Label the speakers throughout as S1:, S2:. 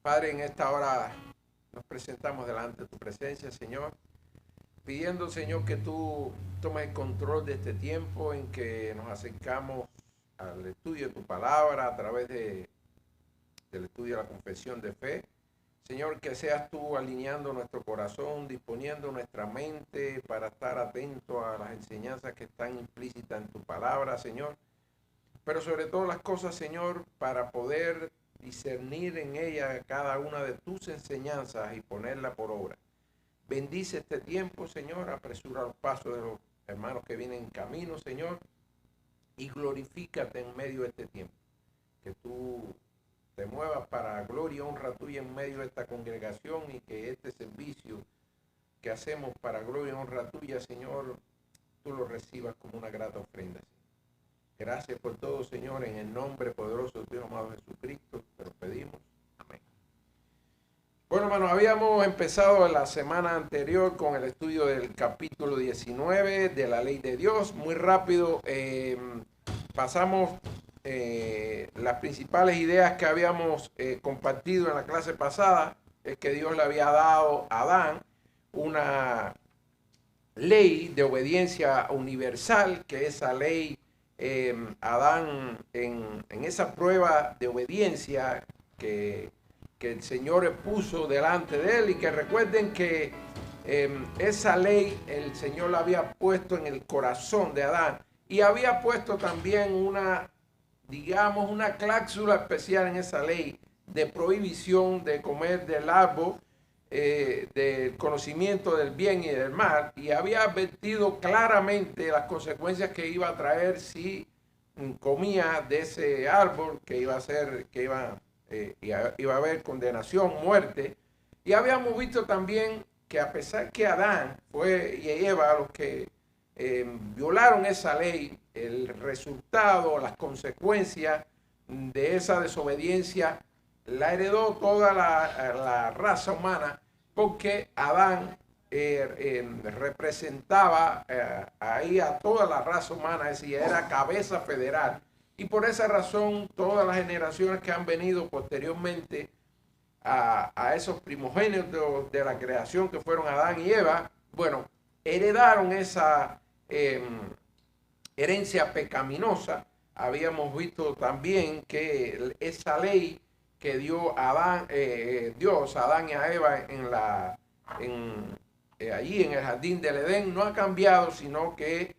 S1: Padre, en esta hora nos presentamos delante de tu presencia, Señor, pidiendo, Señor, que tú tomes el control de este tiempo en que nos acercamos al estudio de tu palabra a través del estudio de la confesión de fe. Señor, que seas tú alineando nuestro corazón, disponiendo nuestra mente para estar atento a las enseñanzas que están implícitas en tu palabra, Señor. Pero sobre todas las cosas, Señor, para poder discernir en ella cada una de tus enseñanzas y ponerla por obra. Bendice este tiempo, Señor, apresura los pasos de los hermanos que vienen en camino, Señor, y glorifícate en medio de este tiempo. Que tú te muevas para gloria y honra tuya en medio de esta congregación y que este servicio que hacemos para gloria y honra tuya, Señor, tú lo recibas como una grata ofrenda. Gracias por todo, Señor, en el nombre poderoso de tu amado Jesucristo, te lo pedimos. Amén. Bueno, hermanos, habíamos empezado la semana anterior con el estudio del capítulo 19 de la ley de Dios. Muy rápido pasamos las principales ideas que habíamos compartido en la clase pasada. Es que Dios le había dado a Adán una ley de obediencia universal, que esa ley Adán en esa prueba de obediencia que el Señor puso delante de él, y que recuerden que esa ley el Señor la había puesto en el corazón de Adán y había puesto también una cláusula especial en esa ley de prohibición de comer del árbol del conocimiento del bien y del mal, y había advertido claramente las consecuencias que iba a traer si comía de ese árbol, que iba a haber condenación, muerte. Y habíamos visto también que a pesar que Adán y Eva los que violaron esa ley, el resultado, las consecuencias de esa desobediencia la heredó toda la raza humana, porque Adán representaba ahí a toda la raza humana, es decir, era cabeza federal. Y por esa razón todas las generaciones que han venido posteriormente a esos primogénitos de la creación que fueron Adán y Eva, bueno, heredaron esa herencia pecaminosa. Habíamos visto también que esa ley que dio Dios a Adán y a Eva allí en el jardín del Edén no ha cambiado, sino que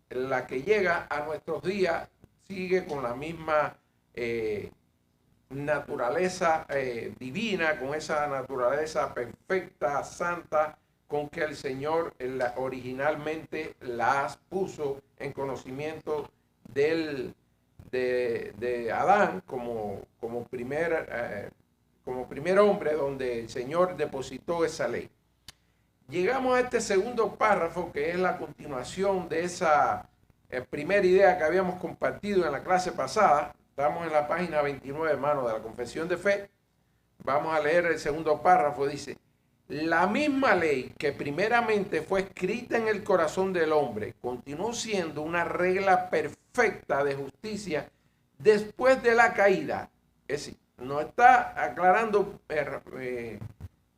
S1: la que llega a nuestros días sigue con la misma naturaleza divina, con esa naturaleza perfecta, santa, con que el Señor originalmente las puso en conocimiento de Adán como primer hombre, donde el Señor depositó esa ley. Llegamos a este segundo párrafo, que es la continuación de esa primera idea que habíamos compartido en la clase pasada. Estamos en la página 29, hermano, de la Confesión de Fe. Vamos a leer el segundo párrafo. Dice: la misma ley que primeramente fue escrita en el corazón del hombre continuó siendo una regla perfecta de justicia después de la caída. Es decir, nos está aclarando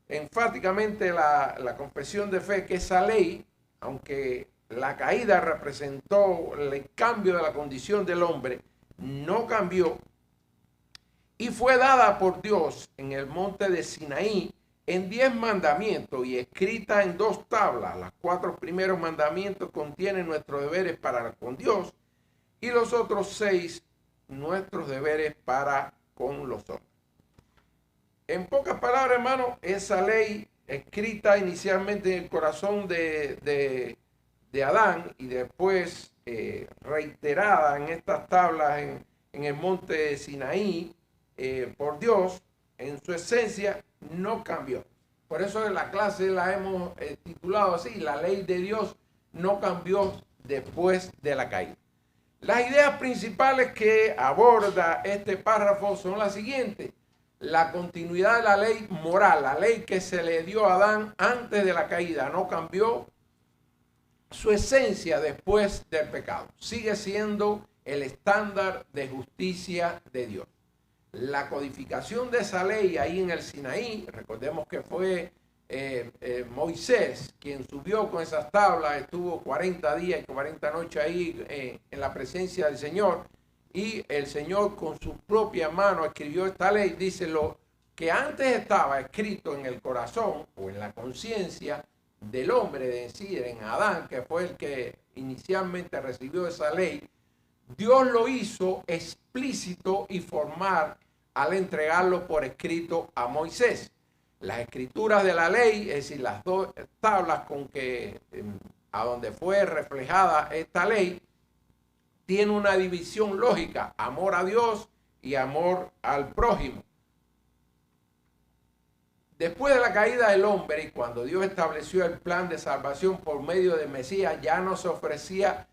S1: enfáticamente la confesión de fe que esa ley, aunque la caída representó el cambio de la condición del hombre, no cambió y fue dada por Dios en el monte de Sinaí en 10 mandamientos y escrita en 2 tablas. Los 4 primeros mandamientos contienen nuestros deberes para con Dios y los otros 6 nuestros deberes para con los hombres. En pocas palabras, hermano, esa ley escrita inicialmente en el corazón de Adán y después reiterada en estas tablas en el monte de Sinaí por Dios, en su esencia no cambió. Por eso en la clase la hemos titulado así: la ley de Dios no cambió después de la caída. Las ideas principales que aborda este párrafo son las siguientes: la continuidad de la ley moral, la ley que se le dio a Adán antes de la caída, no cambió su esencia después del pecado. Sigue siendo el estándar de justicia de Dios. la codificación de esa ley ahí en el Sinaí. Recordemos que fue Moisés quien subió con esas tablas, estuvo 40 días y 40 noches ahí en la presencia del Señor, y el Señor con su propia mano escribió esta ley. Dice: lo que antes estaba escrito en el corazón o en la conciencia del hombre de sí, en Adán, que fue el que inicialmente recibió esa ley, Dios lo hizo explícito y formal al entregarlo por escrito a Moisés. Las escrituras de la ley, es decir, las dos tablas con que a donde fue reflejada esta ley, tiene una división lógica: amor a Dios y amor al prójimo. Después de la caída del hombre, y cuando Dios estableció el plan de salvación por medio del Mesías, ya no se ofrecía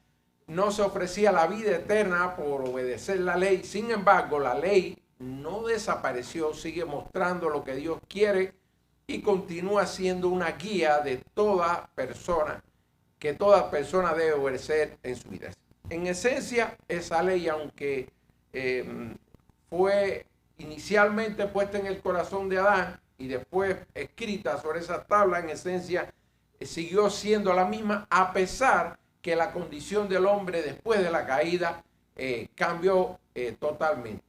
S1: la vida eterna por obedecer la ley. Sin embargo, la ley no desapareció, sigue mostrando lo que Dios quiere y continúa siendo una guía de toda persona, que toda persona debe obedecer en su vida. En esencia, esa ley, aunque fue inicialmente puesta en el corazón de Adán y después escrita sobre esas tablas, en esencia siguió siendo la misma, a pesar que la condición del hombre después de la caída cambió totalmente.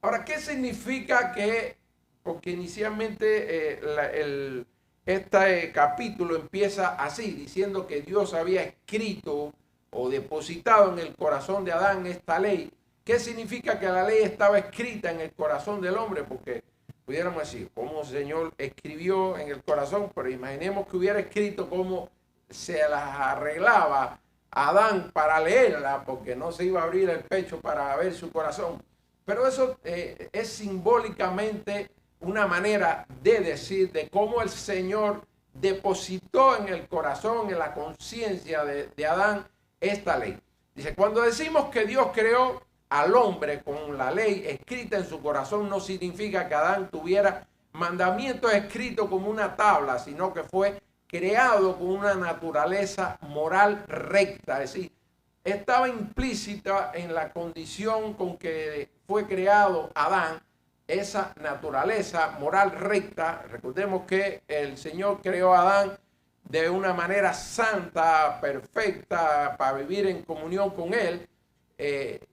S1: Ahora, ¿qué significa que? Porque inicialmente este capítulo empieza así, diciendo que Dios había escrito o depositado en el corazón de Adán esta ley. ¿Qué significa que la ley estaba escrita en el corazón del hombre? Porque pudiéramos decir, ¿cómo el Señor escribió en el corazón? Pero imaginemos que hubiera escrito cómo se las arreglaba Adán para leerla, porque no se iba a abrir el pecho para ver su corazón. Pero eso es simbólicamente una manera de decir de cómo el Señor depositó en el corazón, en la conciencia de Adán, esta ley. Dice: cuando decimos que Dios creó al hombre con la ley escrita en su corazón, no significa que Adán tuviera mandamientos escritos como una tabla, sino que fue creado con una naturaleza moral recta. Es decir, estaba implícita en la condición con que fue creado Adán esa naturaleza moral recta. Recordemos que el Señor creó a Adán de una manera santa, perfecta, para vivir en comunión con Él,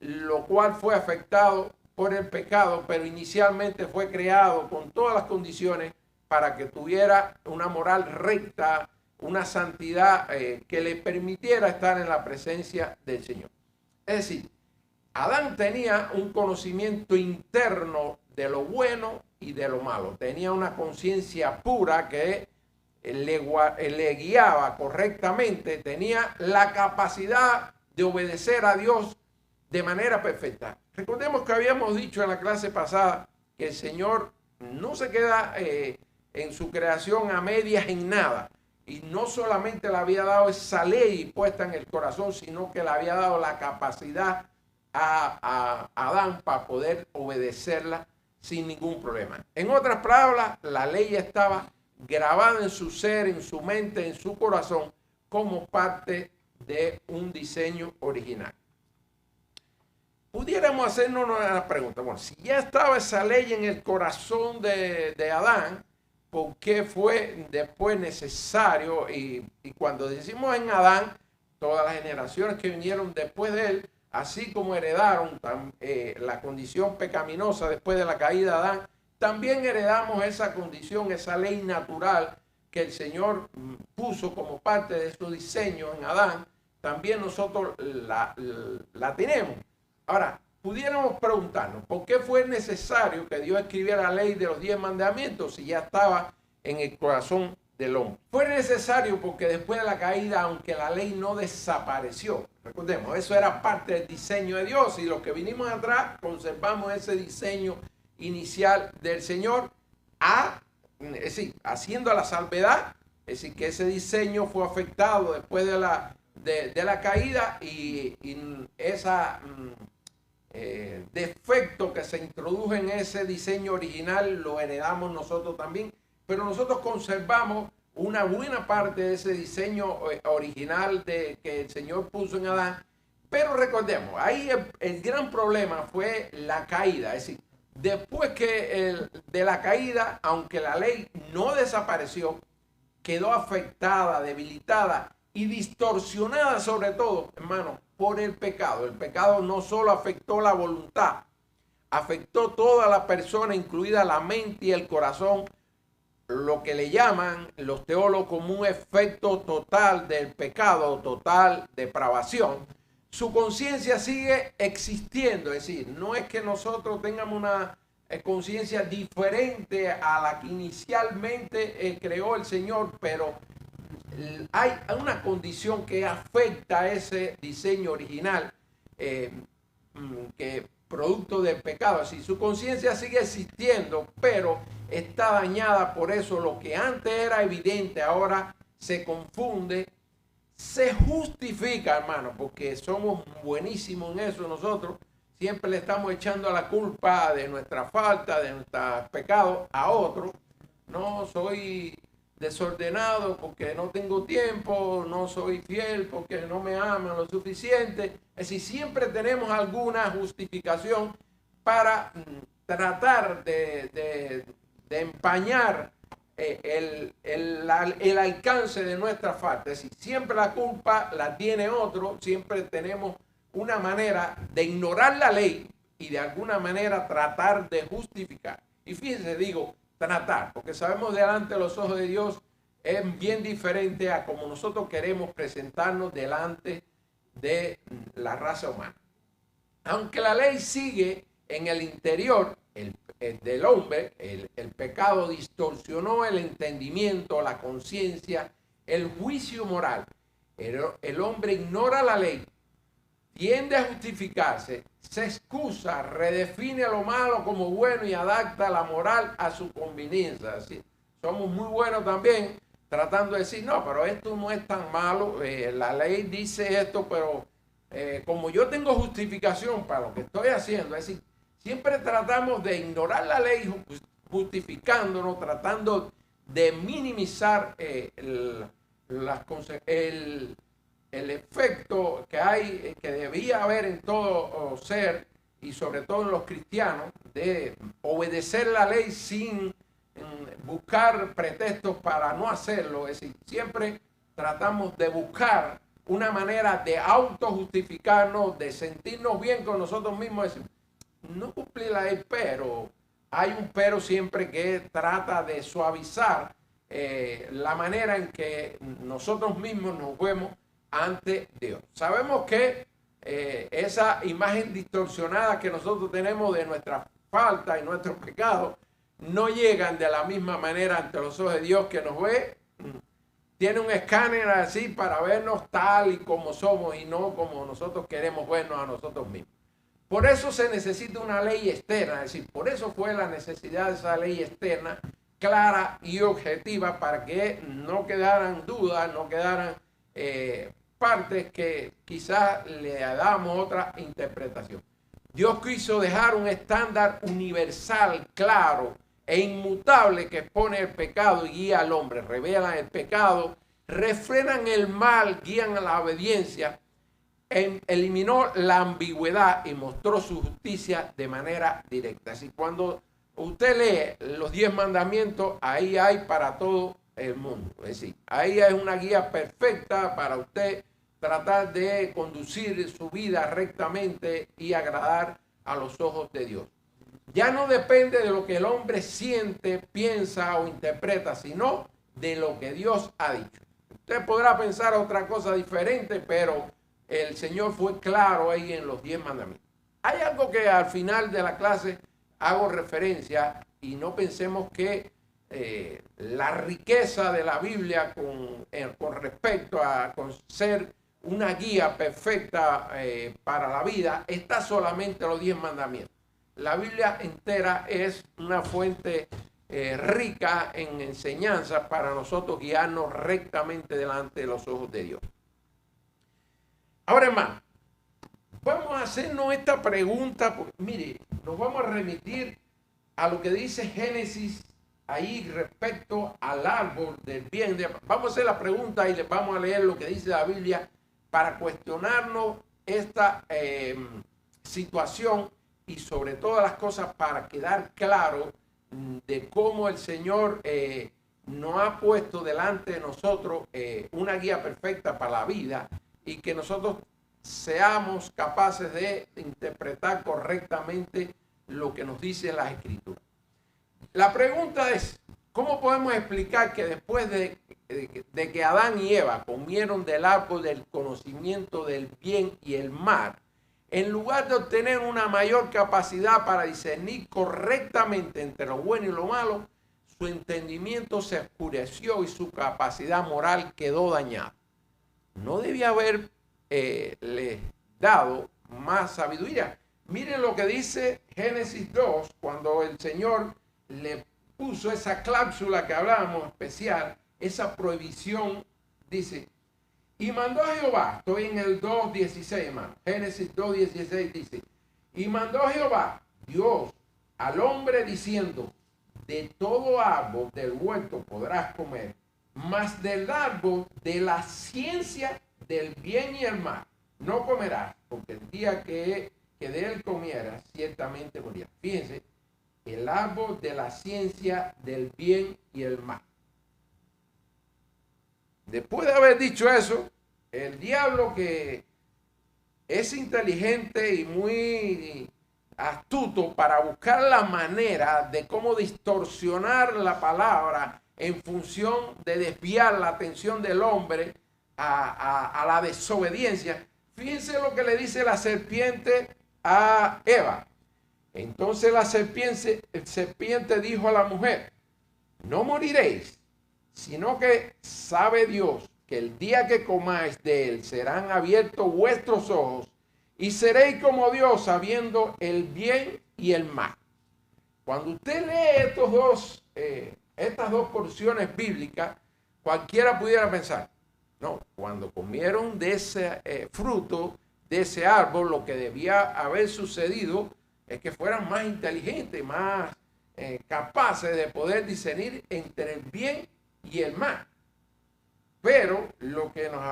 S1: lo cual fue afectado por el pecado, pero inicialmente fue creado con todas las condiciones para que tuviera una moral recta, una santidad que le permitiera estar en la presencia del Señor. Es decir, Adán tenía un conocimiento interno de lo bueno y de lo malo. Tenía una conciencia pura que le guiaba correctamente. Tenía la capacidad de obedecer a Dios de manera perfecta. Recordemos que habíamos dicho en la clase pasada que el Señor no se queda en su creación a medias en nada. Y no solamente le había dado esa ley puesta en el corazón, sino que le había dado la capacidad a Adán para poder obedecerla sin ningún problema. En otras palabras, la ley estaba grabada en su ser, en su mente, en su corazón, como parte de un diseño original. Pudiéramos hacernos una pregunta: bueno, si ya estaba esa ley en el corazón de Adán, ¿por qué fue después necesario? Y cuando decimos en Adán, todas las generaciones que vinieron después de él, así como heredaron la condición pecaminosa después de la caída de Adán, también heredamos esa condición, esa ley natural que el Señor puso como parte de su diseño en Adán. También nosotros la tenemos. Ahora, pudiéramos preguntarnos, ¿por qué fue necesario que Dios escribiera la ley de los 10 mandamientos si ya estaba en el corazón del hombre? Fue necesario porque después de la caída, aunque la ley no desapareció, recordemos, eso era parte del diseño de Dios, y los que vinimos atrás conservamos ese diseño inicial del Señor, es decir, haciendo la salvedad, es decir, que ese diseño fue afectado después de la caída, y esa defecto que se introdujo en ese diseño original lo heredamos nosotros también, pero nosotros conservamos una buena parte de ese diseño original que el Señor puso en Adán. Pero recordemos, ahí el gran problema fue la caída. Es decir, después que de la caída, aunque la ley no desapareció, quedó afectada, debilitada y distorsionada sobre todo, hermano, por el pecado. El pecado no solo afectó la voluntad, afectó toda la persona, incluida la mente y el corazón, lo que le llaman los teólogos como un efecto total del pecado, total depravación. Su conciencia sigue existiendo, es decir, no es que nosotros tengamos una conciencia diferente a la que inicialmente creó el Señor, pero hay una condición que afecta a ese diseño original, que producto del pecado. Así, su conciencia sigue existiendo, pero está dañada. Por eso lo que antes era evidente ahora se confunde, se justifica, hermano, porque somos buenísimos en eso nosotros. Siempre le estamos echando la culpa de nuestra falta, de nuestros pecados a otros. No soy desordenado porque no tengo tiempo, no soy fiel porque no me aman lo suficiente. Es decir, siempre tenemos alguna justificación para tratar de empañar el alcance de nuestra falta. Es decir, siempre la culpa la tiene otro, siempre tenemos una manera de ignorar la ley y de alguna manera tratar de justificar. Y fíjense, digo, tratar, porque sabemos delante de los ojos de Dios es bien diferente a como nosotros queremos presentarnos delante de la raza humana. Aunque la ley sigue en el interior del hombre, el pecado distorsionó el entendimiento, la conciencia, el juicio moral. El hombre ignora la ley, tiende a justificarse, se excusa, redefine lo malo como bueno y adapta la moral a su conveniencia. Así, somos muy buenos también tratando de decir, no, pero esto no es tan malo, la ley dice esto, pero como yo tengo justificación para lo que estoy haciendo, es decir, siempre tratamos de ignorar la ley justificándonos, tratando de minimizar el efecto que hay, que debía haber en todo ser y sobre todo en los cristianos, de obedecer la ley sin buscar pretextos para no hacerlo. Es decir, siempre tratamos de buscar una manera de autojustificarnos, de sentirnos bien con nosotros mismos. Es decir, no cumplí la ley, pero hay un pero siempre que trata de suavizar la manera en que nosotros mismos nos vemos ante Dios. Sabemos que esa imagen distorsionada que nosotros tenemos de nuestra falta y nuestros pecados no llegan de la misma manera ante los ojos de Dios, que nos ve. Tiene un escáner así para vernos tal y como somos y no como nosotros queremos vernos a nosotros mismos. Por eso se necesita una ley externa, es decir, por eso fue la necesidad de esa ley externa clara y objetiva, para que no quedaran dudas, no quedaran partes que quizás le damos otra interpretación. Dios quiso dejar un estándar universal, claro e inmutable, que expone el pecado y guía al hombre, revelan el pecado, refrenan el mal, guían a la obediencia, eliminó la ambigüedad y mostró su justicia de manera directa. Así, cuando usted lee los 10 mandamientos, ahí hay para todo el mundo. Es decir, ahí hay una guía perfecta para usted tratar de conducir su vida rectamente y agradar a los ojos de Dios. Ya no depende de lo que el hombre siente, piensa o interpreta, sino de lo que Dios ha dicho. Usted podrá pensar otra cosa diferente, pero el Señor fue claro ahí en los 10 mandamientos. Hay algo que al final de la clase hago referencia, y no pensemos que la riqueza de la Biblia con respecto a ser una guía perfecta para la vida está solamente en los 10 mandamientos. La Biblia entera es una fuente rica en enseñanzas para nosotros guiarnos rectamente delante de los ojos de Dios. Ahora, hermano, vamos a hacernos esta pregunta, porque mire, nos vamos a remitir a lo que dice Génesis ahí respecto al árbol del bien. Vamos a hacer la pregunta y les vamos a leer lo que dice la Biblia para cuestionarnos esta situación y sobre todas las cosas para quedar claro de cómo el Señor nos ha puesto delante de nosotros una guía perfecta para la vida y que nosotros seamos capaces de interpretar correctamente lo que nos dice las Escrituras. La pregunta es, ¿cómo podemos explicar que después de que Adán y Eva comieron del árbol del conocimiento del bien y el mal, en lugar de obtener una mayor capacidad para discernir correctamente entre lo bueno y lo malo, su entendimiento se oscureció y su capacidad moral quedó dañada? No debía haberle dado más sabiduría. Miren lo que dice Génesis 2, cuando el Señor le puso esa cláusula que hablábamos especial, esa prohibición, dice, y mandó a Jehová, estoy en el 2.16, hermano, Génesis 2.16 dice, y mandó a Jehová, Dios, al hombre diciendo, de todo árbol del huerto podrás comer, mas del árbol de la ciencia del bien y el mal no comerás, porque el día que de él comieras, ciertamente morirás. Fíjense, el árbol de la ciencia del bien y el mal. Después de haber dicho eso, el diablo, que es inteligente y muy astuto para buscar la manera de cómo distorsionar la palabra en función de desviar la atención del hombre a la desobediencia. Fíjense lo que le dice la serpiente a Eva. Entonces la serpiente dijo a la mujer, no moriréis, sino que sabe Dios que el día que comáis de él serán abiertos vuestros ojos y seréis como Dios, sabiendo el bien y el mal. Cuando usted lee estas dos porciones bíblicas, cualquiera pudiera pensar, no, cuando comieron de ese fruto, de ese árbol, lo que debía haber sucedido es que fueran más inteligentes, más capaces de poder discernir entre el bien y el mal. Pero lo que nos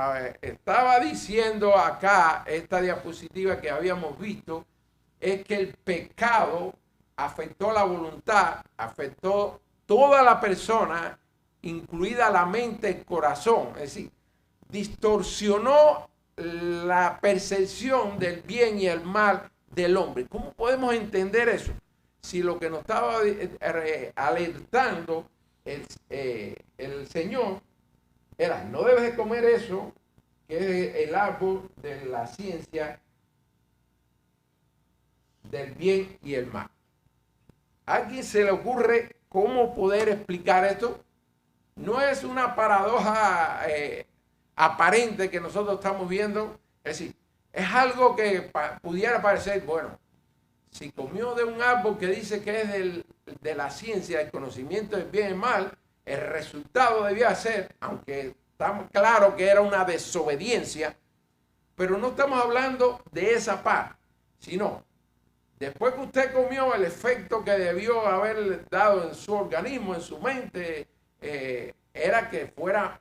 S1: estaba diciendo acá, esta diapositiva que habíamos visto, es que el pecado afectó la voluntad, afectó toda la persona, incluida la mente, el corazón. Es decir, distorsionó la percepción del bien y el mal del hombre. ¿Cómo podemos entender eso? Si lo que nos estaba alertando el Señor era, no debes de comer eso, que es el árbol de la ciencia del bien y el mal. ¿A alguien se le ocurre cómo poder explicar esto? No es una paradoja aparente que nosotros estamos viendo. Es decir, es algo que pudiera parecer, bueno, si comió de un árbol que dice que es de la ciencia, el conocimiento del bien y el mal, el resultado debía ser, aunque estamos claro que era una desobediencia, pero no estamos hablando de esa parte, sino después que usted comió, el efecto que debió haber dado en su organismo, en su mente, era que fuera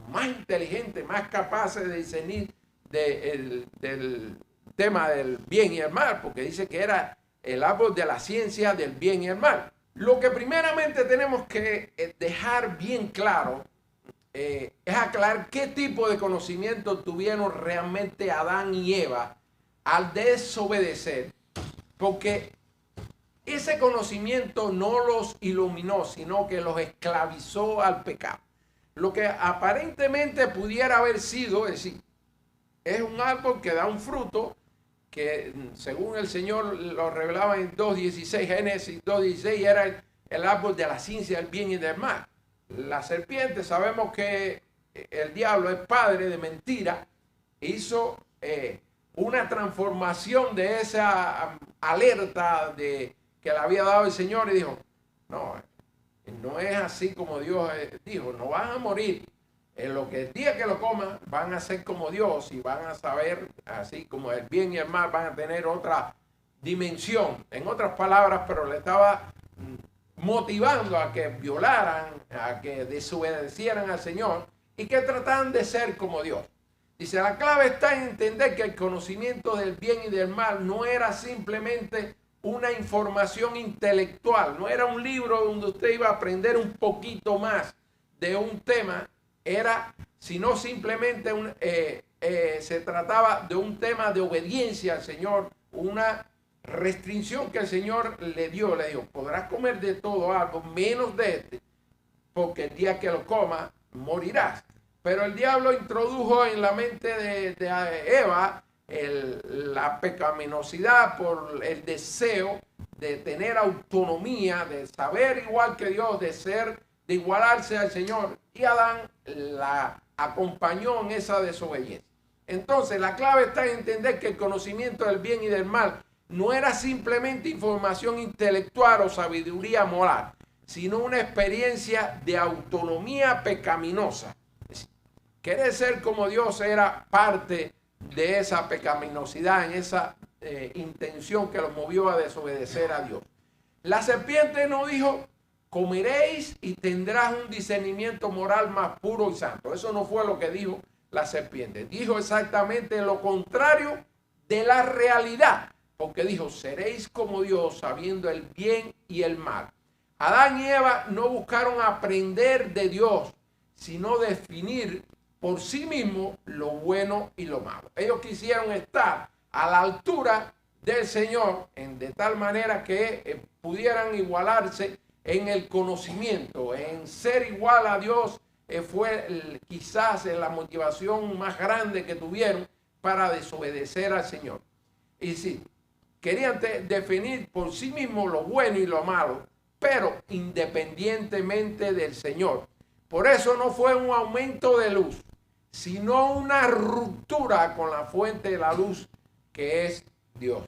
S1: más inteligente, más capaz de discernir del tema del bien y el mal, porque dice que era el árbol de la ciencia del bien y el mal. Lo que primeramente tenemos que dejar bien claro es aclarar qué tipo de conocimiento tuvieron realmente Adán y Eva al desobedecer, porque ese conocimiento no los iluminó, sino que los esclavizó al pecado. Lo que aparentemente pudiera haber sido, es decir, es un árbol que da un fruto, que según el Señor lo revelaba en 2.16, Génesis 2.16, era el árbol de la ciencia del bien y del mal. La serpiente, sabemos que el diablo es padre de mentira, hizo una transformación de esa alerta que le había dado el Señor y dijo, no es así como Dios dijo, no van a morir. En lo que el día que lo coman van a ser como Dios y van a saber, así como el bien y el mal, van a tener otra dimensión. En otras palabras, pero le estaba motivando a que violaran, a que desobedecieran al Señor y que trataran de ser como Dios. Dice, la clave está en entender que el conocimiento del bien y del mal no era simplemente una información intelectual, no era un libro donde usted iba a aprender un poquito más de un tema, sino simplemente se trataba de un tema de obediencia al Señor, una restricción que el Señor le dijo, podrás comer de todo algo, menos de este, porque el día que lo comas, morirás. Pero el diablo introdujo en la mente de Eva la pecaminosidad por el deseo de tener autonomía, de saber igual que Dios, de igualarse al Señor. Y Adán la acompañó en esa desobediencia. Entonces, la clave está en entender que el conocimiento del bien y del mal no era simplemente información intelectual o sabiduría moral, sino una experiencia de autonomía pecaminosa. Querer ser como Dios era parte de esa pecaminosidad, en esa intención que los movió a desobedecer a Dios. La serpiente no dijo, comeréis y tendrás un discernimiento moral más puro y santo. Eso no fue lo que dijo la serpiente. Dijo exactamente lo contrario de la realidad, porque dijo, seréis como Dios sabiendo el bien y el mal. Adán y Eva no buscaron aprender de Dios, sino definir por sí mismos lo bueno y lo malo. Ellos quisieron estar a la altura del Señor de tal manera que pudieran igualarse en el conocimiento, en ser igual a Dios. Fue quizás la motivación más grande que tuvieron para desobedecer al Señor. Y sí, querían definir por sí mismos lo bueno y lo malo, pero independientemente del Señor. Por eso no fue un aumento de luz, sino una ruptura con la fuente de la luz que es Dios.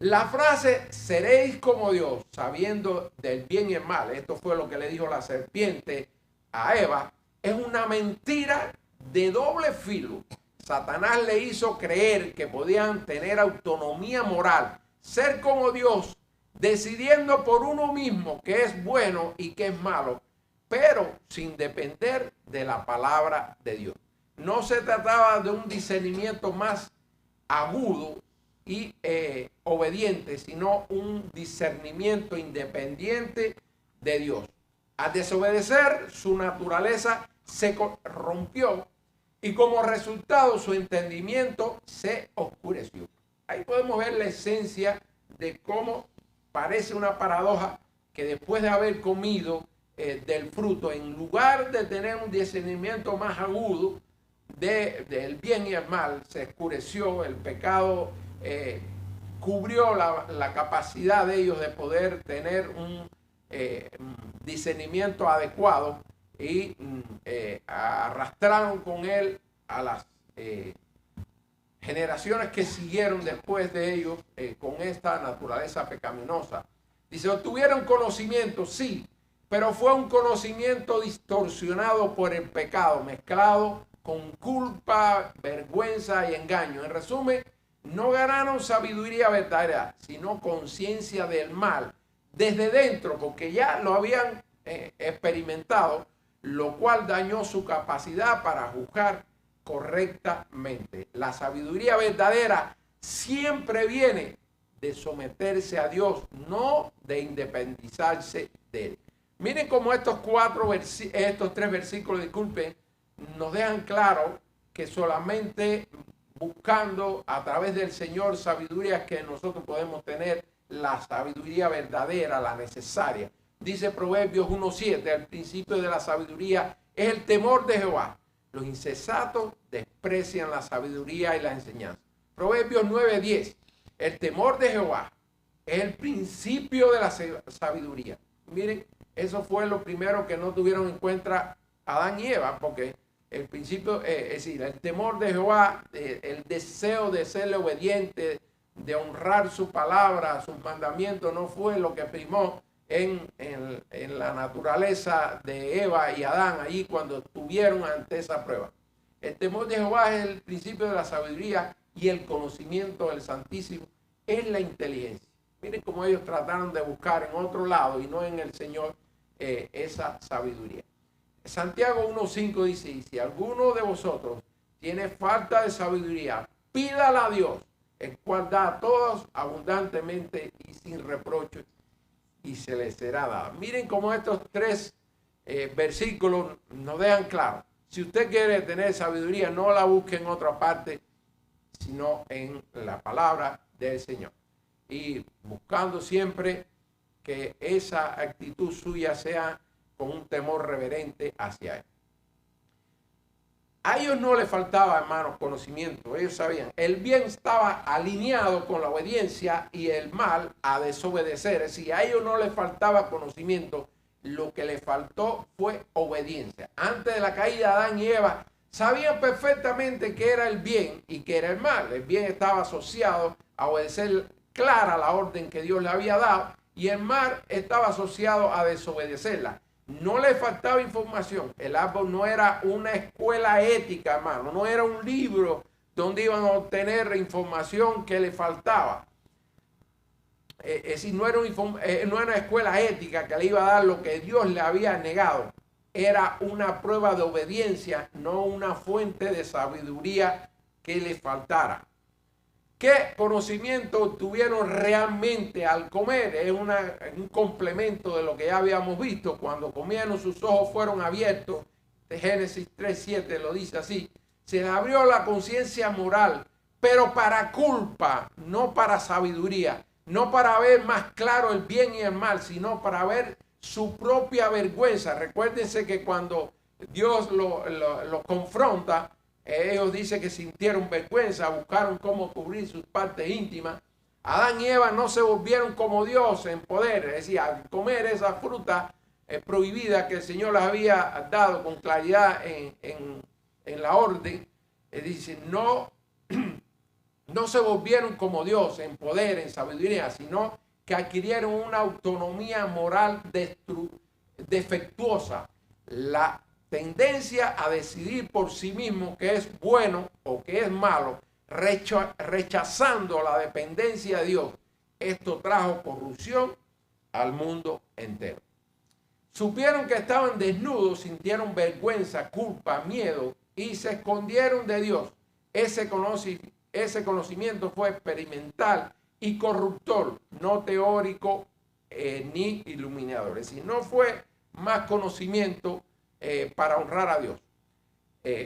S1: La frase seréis como Dios, sabiendo del bien y el mal, esto fue lo que le dijo la serpiente a Eva, es una mentira de doble filo. Satanás le hizo creer que podían tener autonomía moral, ser como Dios, decidiendo por uno mismo qué es bueno y qué es malo, pero sin depender de la palabra de Dios. No se trataba de un discernimiento más agudo y obediente, sino un discernimiento independiente de Dios. Al desobedecer, su naturaleza se rompió y como resultado su entendimiento se oscureció. Ahí podemos ver la esencia de cómo parece una paradoja que después de haber comido del fruto, en lugar de tener un discernimiento más agudo del bien y el mal, se oscureció. El pecado cubrió la capacidad de ellos de poder tener un discernimiento adecuado y arrastraron con él a las generaciones que siguieron después de ellos con esta naturaleza pecaminosa. Dice, obtuvieron conocimiento, sí, pero fue un conocimiento distorsionado por el pecado, mezclado con culpa, vergüenza y engaño. En resumen, no ganaron sabiduría verdadera, sino conciencia del mal desde dentro, porque ya lo habían experimentado, lo cual dañó su capacidad para juzgar correctamente. La sabiduría verdadera siempre viene de someterse a Dios, no de independizarse de él. Miren cómo estos tres versículos, disculpen, nos dejan claro que solamente buscando a través del Señor sabiduría que nosotros podemos tener la sabiduría verdadera, la necesaria. Dice Proverbios 1:7, al principio de la sabiduría es el temor de Jehová. Los insensatos desprecian la sabiduría y la enseñanza. Proverbios 9:10, el temor de Jehová es el principio de la sabiduría. Miren, eso fue lo primero que no tuvieron en cuenta Adán y Eva, porque el principio, es decir, el temor de Jehová, el deseo de serle obediente, de honrar su palabra, sus mandamientos, no fue lo que primó en la naturaleza de Eva y Adán allí cuando estuvieron ante esa prueba. El temor de Jehová es el principio de la sabiduría y el conocimiento del Santísimo es la inteligencia. Miren cómo ellos trataron de buscar en otro lado y no en el Señor esa sabiduría. Santiago 1:5 dice, y si alguno de vosotros tiene falta de sabiduría, pídala a Dios, el cual da a todos abundantemente y sin reproche, y se les será dado. Miren cómo estos tres versículos nos dejan claro. Si usted quiere tener sabiduría, no la busque en otra parte, sino en la palabra del Señor. Y buscando siempre que esa actitud suya sea con un temor reverente hacia Él. A ellos no les faltaba, hermanos, conocimiento. Ellos sabían. El bien estaba alineado con la obediencia y el mal a desobedecer. Es decir, a ellos no les faltaba conocimiento. Lo que les faltó fue obediencia. Antes de la caída, Adán y Eva sabían perfectamente que era el bien y que era el mal. El bien estaba asociado a obedecer clara la orden que Dios le había dado y el mal estaba asociado a desobedecerla. No le faltaba información. El árbol no era una escuela ética, hermano. No era un libro donde iban a obtener información que le faltaba. Es decir, no era una escuela ética que le iba a dar lo que Dios le había negado. Era una prueba de obediencia, no una fuente de sabiduría que le faltara. ¿Qué conocimiento tuvieron realmente al comer? Es un complemento de lo que ya habíamos visto. Cuando comieron, sus ojos fueron abiertos. De Génesis 3:7 lo dice así. Se le abrió la conciencia moral, pero para culpa, no para sabiduría. No para ver más claro el bien y el mal, sino para ver su propia vergüenza. Recuérdense que cuando Dios lo confronta, ellos dicen que sintieron vergüenza, buscaron cómo cubrir sus partes íntimas. Adán y Eva no se volvieron como Dios en poder, es decir, al comer esa fruta prohibida que el Señor les había dado con claridad en la orden. Dice, no se volvieron como Dios en poder, en sabiduría, sino que adquirieron una autonomía moral defectuosa. La tendencia a decidir por sí mismo qué es bueno o qué es malo, rechazando la dependencia de Dios. Esto trajo corrupción al mundo entero. Supieron que estaban desnudos, sintieron vergüenza, culpa, miedo y se escondieron de Dios. Ese conocimiento fue experimental y corruptor, no teórico ni iluminador. Es decir, no fue más conocimiento para honrar a Dios.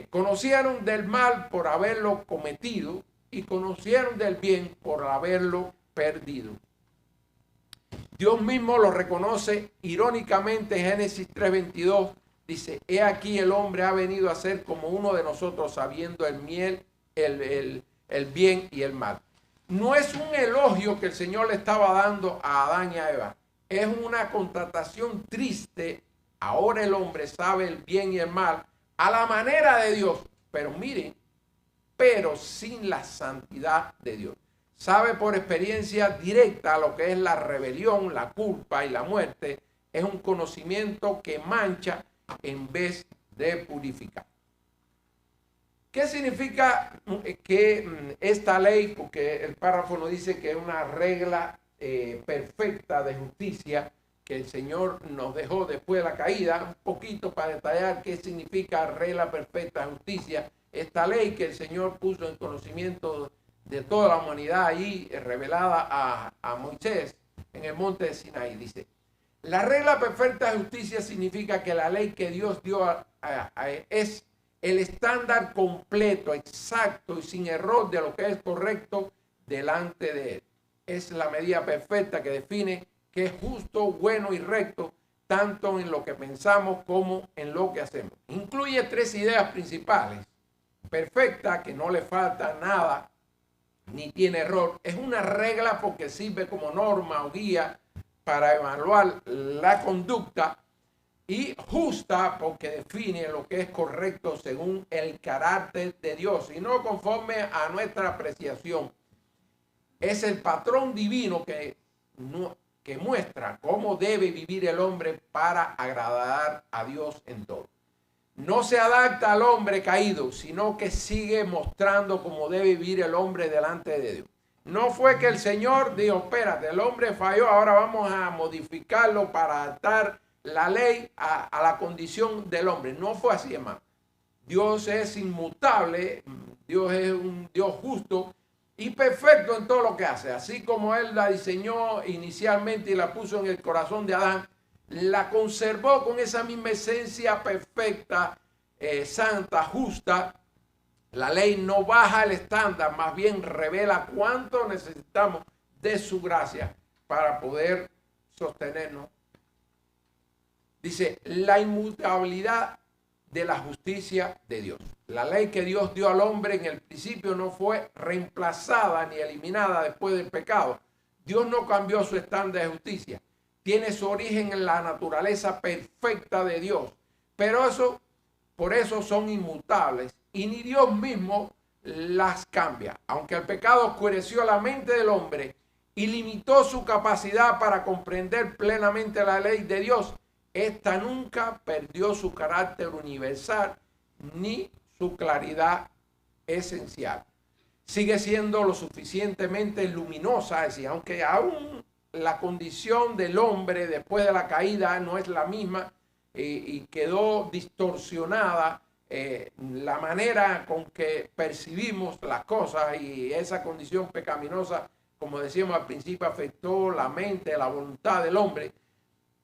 S1: Conocieron del mal por haberlo cometido y conocieron del bien por haberlo perdido. Dios mismo lo reconoce irónicamente en Génesis 3:22. Dice, he aquí el hombre ha venido a ser como uno de nosotros, sabiendo el bien y el mal. No es un elogio que el Señor le estaba dando a Adán y a Eva. Es una constatación triste. Ahora el hombre sabe el bien y el mal a la manera de Dios. Pero miren, pero sin la santidad de Dios. Sabe por experiencia directa lo que es la rebelión, la culpa y la muerte. Es un conocimiento que mancha en vez de purificar. ¿Qué significa que esta ley? Porque el párrafo nos dice que es una regla perfecta de justicia que el Señor nos dejó después de la caída. Un poquito para detallar qué significa regla perfecta de justicia. Esta ley que el Señor puso en conocimiento de toda la humanidad ahí, revelada a Moisés en el monte de Sinaí. Dice, la regla perfecta de justicia significa que la ley que Dios dio es el estándar completo, exacto y sin error de lo que es correcto delante de Él. Es la medida perfecta que define qué es justo, bueno y recto, tanto en lo que pensamos como en lo que hacemos. Incluye tres ideas principales. Perfecta, que no le falta nada, ni tiene error. Es una regla porque sirve como norma o guía para evaluar la conducta. Y justa porque define lo que es correcto según el carácter de Dios y no conforme a nuestra apreciación. Es el patrón divino que muestra cómo debe vivir el hombre para agradar a Dios en todo. No se adapta al hombre caído, sino que sigue mostrando cómo debe vivir el hombre delante de Dios. No fue que el Señor dijo, espérate, el hombre falló, ahora vamos a modificarlo para adaptar la ley a la condición del hombre. No fue así, hermano. Dios es inmutable, Dios es un Dios justo y perfecto en todo lo que hace. Así como Él la diseñó inicialmente y la puso en el corazón de Adán, la conservó con esa misma esencia perfecta, santa, justa. La ley no baja el estándar, más bien revela cuánto necesitamos de su gracia para poder sostenernos. Dice, la inmutabilidad de la justicia de Dios. La ley que Dios dio al hombre en el principio no fue reemplazada ni eliminada después del pecado. Dios no cambió su estándar de justicia. Tiene su origen en la naturaleza perfecta de Dios. Pero por eso son inmutables. Y ni Dios mismo las cambia. Aunque el pecado oscureció la mente del hombre y limitó su capacidad para comprender plenamente la ley de Dios, esta nunca perdió su carácter universal ni su claridad esencial. Sigue siendo lo suficientemente luminosa, es decir, aunque aún la condición del hombre después de la caída no es la misma y quedó distorsionada la manera con que percibimos las cosas, y esa condición pecaminosa, como decíamos al principio, afectó la mente, la voluntad del hombre.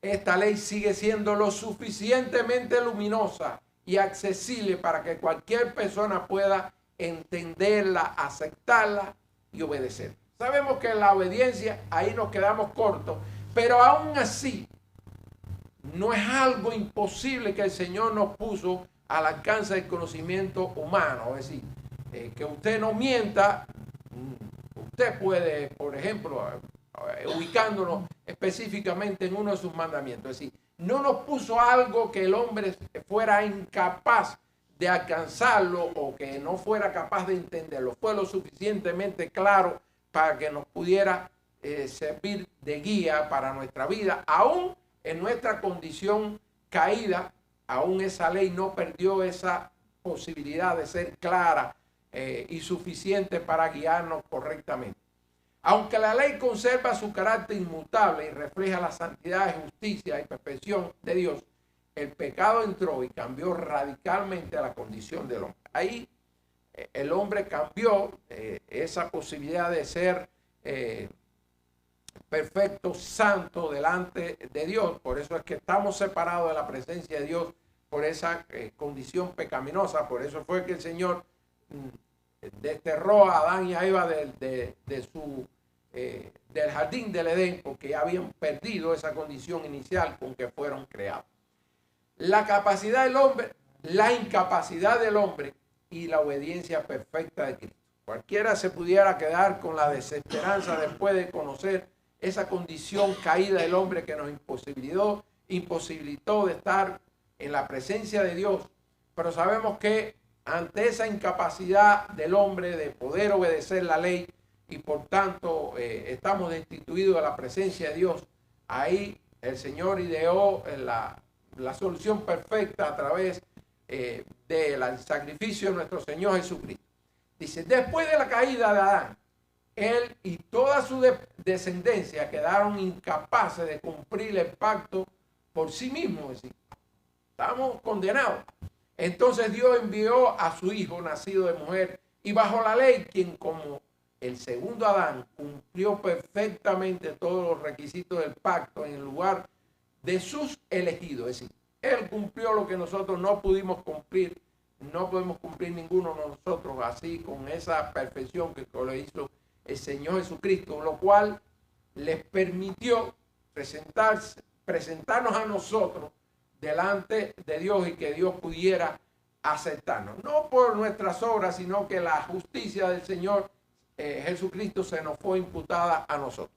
S1: Esta ley sigue siendo lo suficientemente luminosa y accesible para que cualquier persona pueda entenderla, aceptarla y obedecer. Sabemos que en la obediencia ahí nos quedamos cortos, pero aún así no es algo imposible que el Señor nos puso al alcance del conocimiento humano. Es decir, que usted no mienta. Usted puede, por ejemplo, ubicándonos específicamente en uno de sus mandamientos, es decir, no nos puso algo que el hombre fuera incapaz de alcanzarlo o que no fuera capaz de entenderlo. Fue lo suficientemente claro para que nos pudiera servir de guía para nuestra vida. Aún en nuestra condición caída, aún esa ley no perdió esa posibilidad de ser clara y suficiente para guiarnos correctamente. Aunque la ley conserva su carácter inmutable y refleja la santidad, justicia y perfección de Dios, el pecado entró y cambió radicalmente la condición del hombre. Ahí el hombre cambió esa posibilidad de ser perfecto, santo delante de Dios. Por eso es que estamos separados de la presencia de Dios por esa condición pecaminosa. Por eso fue que el Señor desterró a Adán y a Eva del jardín del Edén, porque ya habían perdido esa condición inicial con que fueron creados. La capacidad del hombre, la incapacidad del hombre y la obediencia perfecta de Cristo. Cualquiera se pudiera quedar con la desesperanza después de conocer esa condición caída del hombre que nos imposibilitó de estar en la presencia de Dios. Pero sabemos que ante esa incapacidad del hombre de poder obedecer la ley y por tanto estamos destituidos de la presencia de Dios, ahí el Señor ideó la solución perfecta a través del sacrificio de nuestro Señor Jesucristo. Dice, después de la caída de Adán, él y toda su descendencia quedaron incapaces de cumplir el pacto por sí mismos. Es decir, estamos condenados. Entonces Dios envió a su Hijo nacido de mujer y bajo la ley, quien como el segundo Adán cumplió perfectamente todos los requisitos del pacto en el lugar de sus elegidos. Es decir, Él cumplió lo que nosotros no pudimos cumplir. No podemos cumplir ninguno de nosotros así, con esa perfección que lo hizo el Señor Jesucristo, lo cual les permitió presentarnos a nosotros delante de Dios y que Dios pudiera aceptarnos. No por nuestras obras, sino que la justicia del Señor Jesucristo se nos fue imputada a nosotros.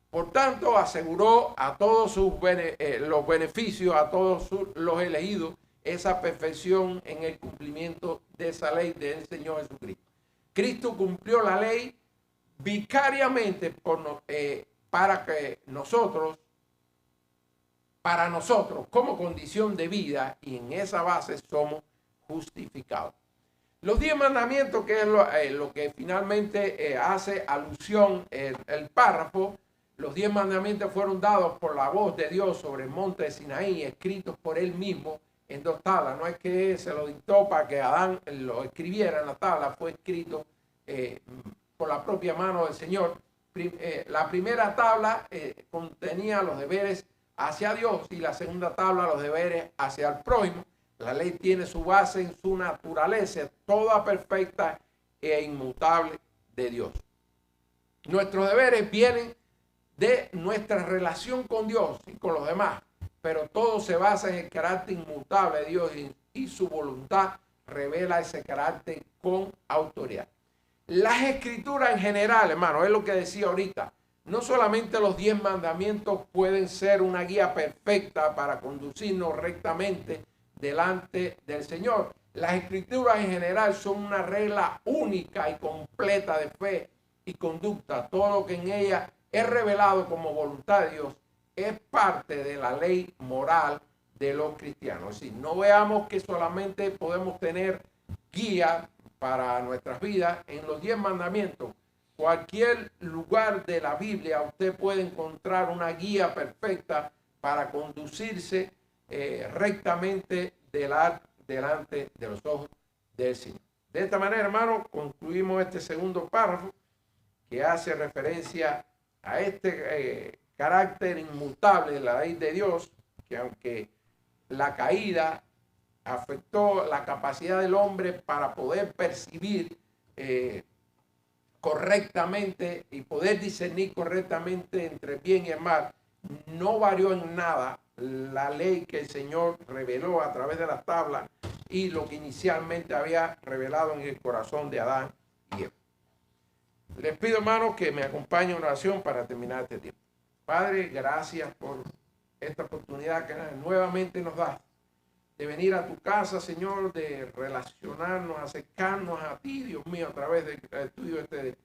S1: Por tanto, aseguró a todos los beneficios, a todos los elegidos, esa perfección en el cumplimiento de esa ley del Señor Jesucristo. Cristo cumplió la ley vicariamente para nosotros, como condición de vida, y en esa base somos justificados. Los 10 mandamientos, que es lo que finalmente hace alusión el párrafo, los 10 mandamientos fueron dados por la voz de Dios sobre el monte de Sinaí, escritos por él mismo en 2 tablas. No es que se lo dictó para que Adán lo escribiera en la tabla, fue escrito por la propia mano del Señor. La primera tabla contenía los deberes hacia Dios y la segunda tabla los deberes hacia el prójimo. La ley tiene su base en su naturaleza, toda perfecta e inmutable de Dios. Nuestros deberes vienen de nuestra relación con Dios y con los demás, pero todo se basa en el carácter inmutable de Dios y su voluntad revela ese carácter con autoridad. Las escrituras en general, hermano, es lo que decía ahorita, no solamente los 10 mandamientos pueden ser una guía perfecta para conducirnos rectamente delante del Señor. Las escrituras en general son una regla única y completa de fe y conducta. Todo lo que en ella es revelado como voluntad de Dios es parte de la ley moral de los cristianos. Es decir, no veamos que solamente podemos tener guía para nuestras vidas en los 10 mandamientos. Cualquier lugar de la Biblia usted puede encontrar una guía perfecta para conducirse rectamente delante de los ojos del Señor. De esta manera, hermano, concluimos este segundo párrafo que hace referencia a este carácter inmutable de la ley de Dios, que aunque la caída afectó la capacidad del hombre para poder percibir correctamente y poder discernir correctamente entre bien y el mal, no varió en nada la ley que el Señor reveló a través de las tablas y lo que inicialmente había revelado en el corazón de Adán y Eva. Les pido, hermanos, que me acompañen en oración para terminar este tiempo. Padre, gracias por esta oportunidad que nuevamente nos das de venir a tu casa, Señor, de relacionarnos, acercarnos a ti, Dios mío, a través del estudio de este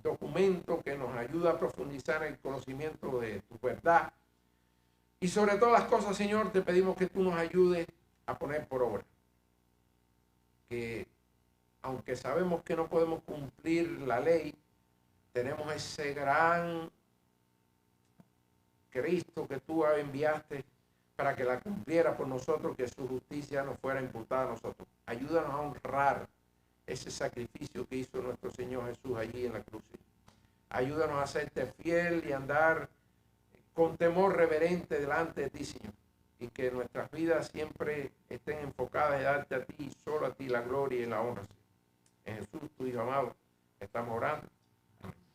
S1: documento que nos ayuda a profundizar en el conocimiento de tu verdad. Y sobre todas las cosas, Señor, te pedimos que tú nos ayudes a poner por obra. Que aunque sabemos que no podemos cumplir la ley, tenemos ese gran Cristo que tú enviaste para que la cumpliera por nosotros, que su justicia nos fuera imputada a nosotros. Ayúdanos a honrar ese sacrificio que hizo nuestro Señor Jesús allí en la cruz. Ayúdanos a serte fiel y andar con temor reverente delante de ti, Señor. Y que nuestras vidas siempre estén enfocadas en darte a ti, solo a ti, la gloria y la honra, Señor. En Jesús, tu Hijo amado, estamos orando.